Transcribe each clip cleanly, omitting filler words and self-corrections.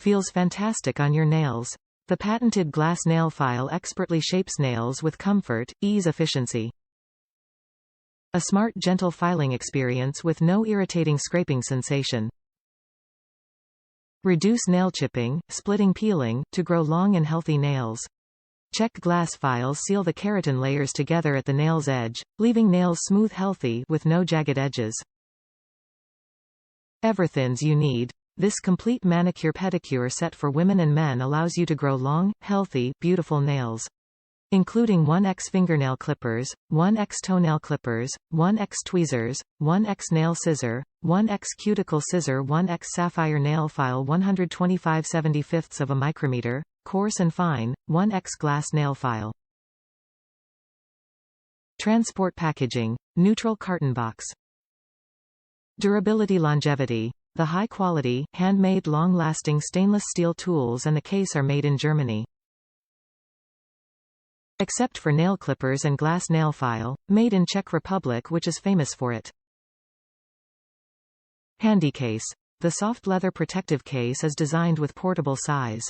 Feels fantastic on your nails. The patented glass nail file expertly shapes nails with comfort, ease, efficiency. A smart, gentle filing experience with no irritating scraping sensation. Reduce nail chipping, splitting, peeling, to grow long and healthy nails. Czech glass files seal the keratin layers together at the nail's edge, leaving nails smooth, healthy, with no jagged edges. EVERTHINS You Need. This complete manicure pedicure set for women and men allows you to grow long, healthy, beautiful nails. Including 1x Fingernail Clippers, 1x Toenail Clippers, 1x Tweezers, 1x Nail-Scissor, 1x Cuticle-Scissor, 1x Sapphire-Nail File, 125/75 of a micrometer, coarse and fine, 1x Glass Nail File. Transport packaging. Neutral carton box. Durability, longevity. The high-quality, handmade, long-lasting stainless steel tools and the case are made in Germany. Except for nail clippers and glass nail file, made in Czech Republic, which is famous for it. Handy case. The soft leather protective case is designed with portable size.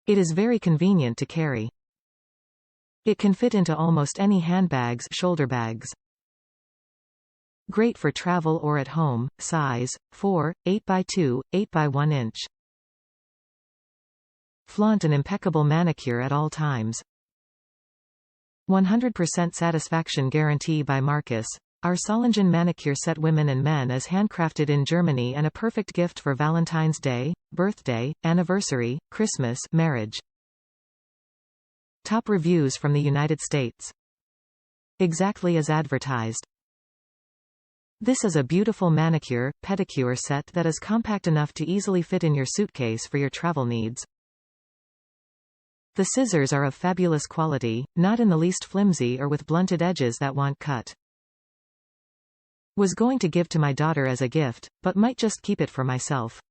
It is very convenient to carry. It can fit into almost any handbags, shoulder bags. Great for travel or at home. Size 4, 8x2, 8x1 inch. Flaunt an impeccable manicure at all times. 100% satisfaction guarantee by MarQus. Our Solingen Manicure set women and men is handcrafted in Germany and a perfect gift for Valentine's Day, birthday, anniversary, Christmas, marriage. Top reviews from the United States. Exactly as advertised. This is a beautiful manicure, pedicure set that is compact enough to easily fit in your suitcase for your travel needs. The scissors are of fabulous quality, not in the least flimsy or with blunted edges that want cut. Was going to give to my daughter as a gift, but might just keep it for myself.